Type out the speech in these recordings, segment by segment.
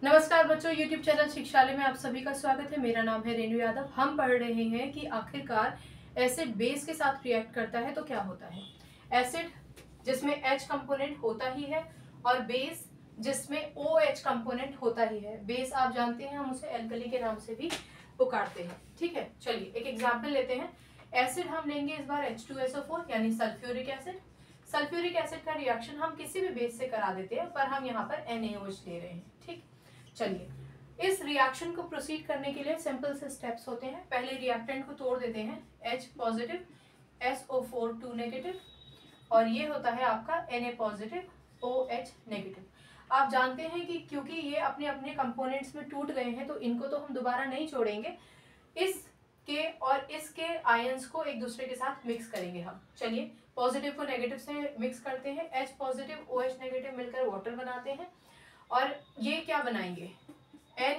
नमस्कार बच्चों, YouTube channel शिक्षालय में आप सभी का स्वागत है। मेरा नाम है रेणु यादव। हम पढ़ रहे हैं कि आखिरकार एसिड बेस के साथ रिएक्ट करता है तो क्या होता है। एसिड जिसमें H कंपोनेंट होता ही है और बेस जिसमें OH कंपोनेंट होता ही है। बेस आप जानते हैं, हम उसे एल्कली के नाम से भी पुकारते हैं। ठीक है, चलिए एक एग्जाम्पल लेते हैं। एसिड हम लेंगे इस बार H2SO4 यानी सल्फ्यूरिक एसिड। सल्फ्यूरिक एसिड का रिएक्शन हम किसी भी बेस से करा देते हैं, पर हम यहाँ पर NaOH ले रहे हैं। ठीक, चलिए इस रिएक्शन को प्रोसीड करने के लिए सिंपल से स्टेप्स होते हैं। पहले रिएक्टेंट को तोड़ देते हैं, H पॉजिटिव SO4 2 नेगेटिव, और ये होता है आपका Na पॉजिटिव OH नेगेटिव। आप जानते हैं कि क्योंकि ये अपने अपने कंपोनेंट्स में टूट गए हैं तो इनको तो हम दोबारा नहीं छोड़ेंगे, इसके और इसके आयंस को एक दूसरे के साथ मिक्स करेंगे हम। चलिए पॉजिटिव को नेगेटिव से मिक्स करते हैं। H पॉजिटिव OH नेगेटिव मिलकर वाटर बनाते हैं, और ये क्या बनाएंगे, Na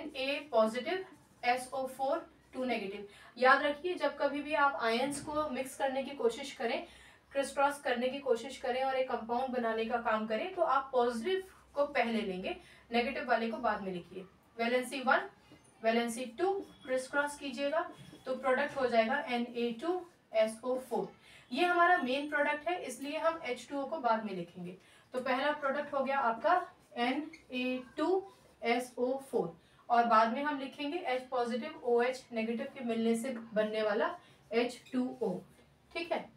पॉजिटिव SO4 2 नेगेटिव। याद रखिए, जब कभी भी आप आयंस को मिक्स करने की कोशिश करें, क्रिस क्रॉस करने की कोशिश करें और एक कंपाउंड बनाने का काम करें, तो आप पॉजिटिव को पहले लेंगे, नेगेटिव वाले को बाद में लिखिए। वैलेंसी 1 वैलेंसी 2 क्रिस क्रॉस कीजिएगा तो प्रोडक्ट हो जाएगा Na2SO4। ये हमारा मेन प्रोडक्ट है, इसलिए हम H2O को बाद में लिखेंगे। तो पहला प्रोडक्ट हो गया आपका Na2SO4, और बाद में हम लिखेंगे H पॉजिटिव OH नेगेटिव के मिलने से बनने वाला H2O। ठीक है,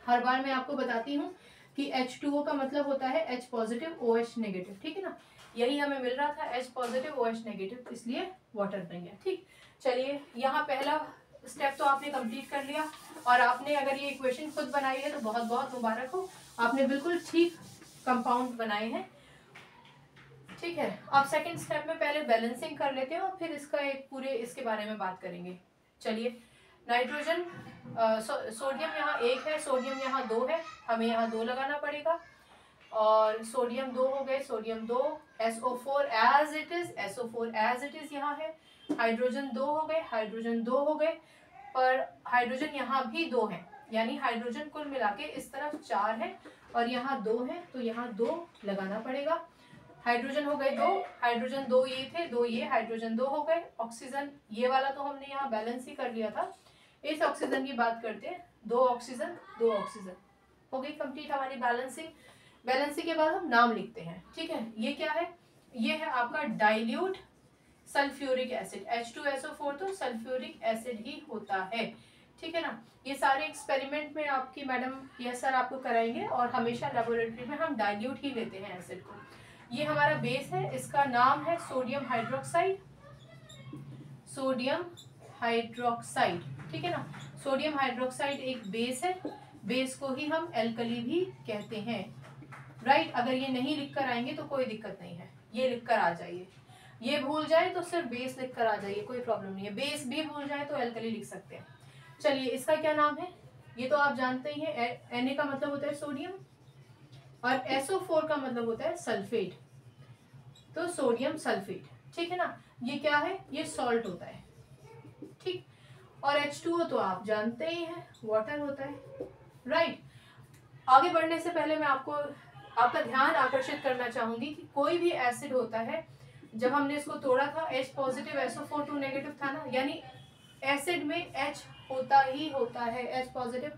हर बार मैं आपको बताती हूँ कि H2O का मतलब होता है H पॉजिटिव OH नेगेटिव। ठीक है ना, यही हमें मिल रहा था, H पॉजिटिव OH नेगेटिव, इसलिए वाटर बन गया। ठीक, चलिए यहाँ पहला स्टेप तो आपने कंप्लीट कर लिया, और आपने अगर ये इक्वेशन खुद बनाई है तो बहुत बहुत मुबारक हो, आपने बिल्कुल ठीक कंपाउंड बनाए हैं। ठीक है, अब सेकंड स्टेप में पहले बैलेंसिंग कर लेते हैं और फिर इसका एक पूरे इसके बारे में बात करेंगे। चलिए, नाइट्रोजन सोडियम यहाँ 1 है, सोडियम यहाँ 2 है, हमें यहाँ 2 लगाना पड़ेगा, और सोडियम 2 हो गए, sodium 2, SO4 as it is, SO4 as it is यहाँ है, हाइड्रोजन 2 हो गए, हाइड्रोजन 2 हो गए, पर हाइड्रोजन यहाँ भी 2 है, यानी हाइड्रोजन कुल मिला के इस तरफ 4 है और यहाँ 2 है, तो यहाँ 2 लगाना पड़ेगा। हाइड्रोजन हो गए 2, हाइड्रोजन 2 ये थे, 2 ये, हाइड्रोजन 2 हो गए। ऑक्सीजन ये वाला तो हमने यहाँ बैलेंस ही कर लिया था, इस ऑक्सीजन की बात करते हैं, 2 ऑक्सीजन 2 ऑक्सीजन हो गई कंप्लीट हमारी बैलेंसिंग। बैलेंसिंग के बाद हम नाम लिखते हैं। ठीक है, ये क्या है, ये है आपका डाइल्यूट सल्फ्यूरिक एसिड। H2SO4 तो सल्फ्यूरिक एसिड ही होता है। ठीक है ना, ये सारे एक्सपेरिमेंट में आपकी मैडम या सर आपको कराएंगे, और हमेशा लेबोरेटरी में हम डाइल्यूट ही लेते हैं एसिड को। ये हमारा बेस है, इसका नाम है सोडियम हाइड्रोक्साइड, सोडियम हाइड्रोक्साइड। ठीक है ना, सोडियम हाइड्रोक्साइड एक बेस है, बेस को ही हम एल्कली भी कहते हैं। राइट, अगर ये नहीं लिख कर आएंगे तो कोई दिक्कत नहीं है, ये लिख कर आ जाइए। ये भूल जाए तो सिर्फ बेस लिख कर आ जाइए, कोई प्रॉब्लम नहीं है। बेस भी भूल जाए तो एल्कली लिख सकते हैं। चलिए, इसका क्या नाम है, ये तो आप जानते ही हैं। Na का मतलब होता है सोडियम, और SO4 का मतलब होता है सल्फेट, तो सोडियम सल्फेट। ठीक है ना, ये क्या है, ये सॉल्ट होता है। ठीक, और H2O तो आप जानते ही हैं, वाटर होता है। राइट, आगे बढ़ने से पहले मैं आपका ध्यान आकर्षित करना चाहूंगी कि कोई भी एसिड होता है, जब हमने इसको तोड़ा था, H पॉजिटिव SO4 2 नेगेटिव था ना, यानी एसिड में H होता ही होता है, H पॉजिटिव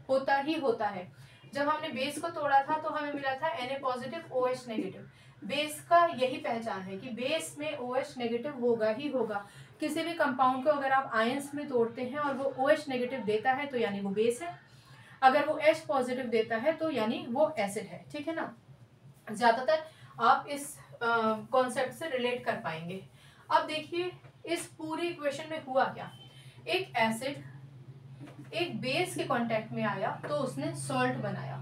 होता ही होता है। जब हमने बेस को तोड़ा था तो हमें मिला था Na positive OH negative. Base का यही पहचान है कि बेस में OH नेगेटिव होगा ही होगा। किसी भी कंपाउंड को अगर आप आयंस में तोड़ते हैं और वो OH नेगेटिव देता है तो यानी वो बेस है, अगर वो H पॉजिटिव देता है तो यानी वो एसिड है। ठीक है ना, ज्यादातर आप इस कॉन्सेप्ट से रिलेट कर पाएंगे। अब देखिए, इस पूरी इक्वेशन में हुआ क्या, एक एसिड एक बेस के कांटेक्ट में आया तो उसने सॉल्ट बनाया।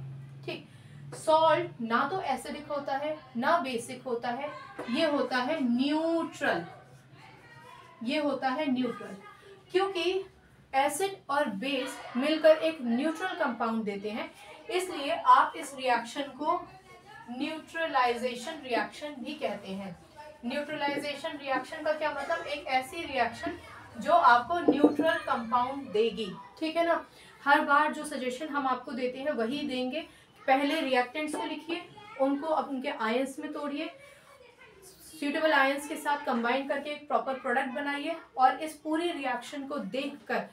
ठीक, सॉल्ट ना तो एसिडिक होता है ना बेसिक होता है, ये होता है न्यूट्रल, ये होता है न्यूट्रल, क्योंकि एसिड और बेस मिलकर एक न्यूट्रल कंपाउंड देते हैं, इसलिए आप इस रिएक्शन को न्यूट्रलाइजेशन रिएक्शन भी कहते हैं। न्यूट्रलाइजेशन रिएक्शन का क्या मतलब, एक ऐसी रिएक्शन जो आपको न्यूट्रल कंपाउंड देगी। ठीक है ना, हर बार जो सजेशन हम आपको देते हैं वही देंगे। पहले रिएक्टेंट्स को लिखिए, उनको अब उनके आयंस में तोड़िए, सूटेबल आयंस के साथ कंबाइन करके एक प्रॉपर प्रोडक्ट बनाइए और इस पूरी रिएक्शन को देखकर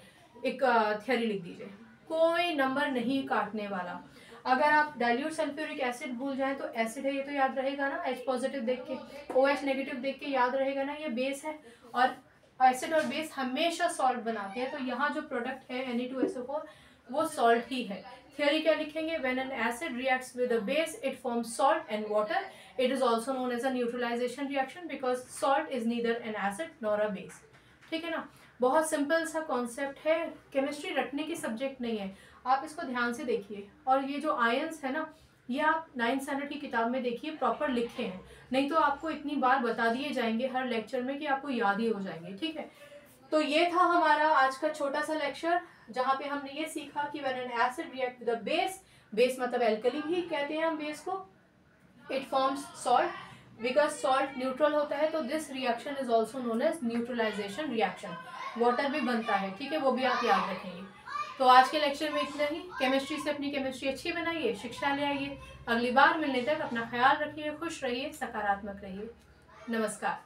एक थ्योरी लिख दीजिए। कोई नंबर नहीं काटने वाला। अगर आप डाइल्यूट सल्फ्यूरिक एसिड भूल जाएं तो एसिड है ये तो याद रहेगा ना, H पॉजिटिव देख के, OH नेगेटिव देख के याद रहेगा ना, ये बेस है और एसिड और बेस हमेशा सॉल्ट बनाते हैं। तो यहाँ जो प्रोडक्ट है Na2SO4 वो सॉल्ट ही है। थ्योरी क्या लिखेंगे? When an acid reacts with a base it forms salt and water. It is also known as a neutralisation reaction because salt is neither an acid nor a base. ठीक है ना, बहुत simple सा concept है। Chemistry रटने की subject नहीं है, आप इसको ध्यान से देखिए। और ये जो आयंस है ना, ये आप 9th स्टैंडर्ड की किताब में देखिए, प्रॉपर लिखे हैं, नहीं तो आपको इतनी बार बता दिए जाएंगे हर लेक्चर में कि आपको याद ही हो जाएंगे। ठीक है, तो ये था हमारा आज का छोटा सा लेक्चर जहाँ पे हमने ये सीखा कि when an acid react with a base, base मतलब एल्कली भी कहते हैं हम बेस को, it forms salt because salt neutral होता है। तो this reaction is also known as neutralisation reaction. Water भी बनता है, ठीक है, वो भी आप याद रखेंगे। तो आज के लेक्चर में इतना ही। केमिस्ट्री से अपनी केमिस्ट्री अच्छी बनाइए, शिक्षा ले आइए। अगली बार मिलने तक अपना ख्याल रखिए, खुश रहिए, सकारात्मक रहिए। नमस्कार।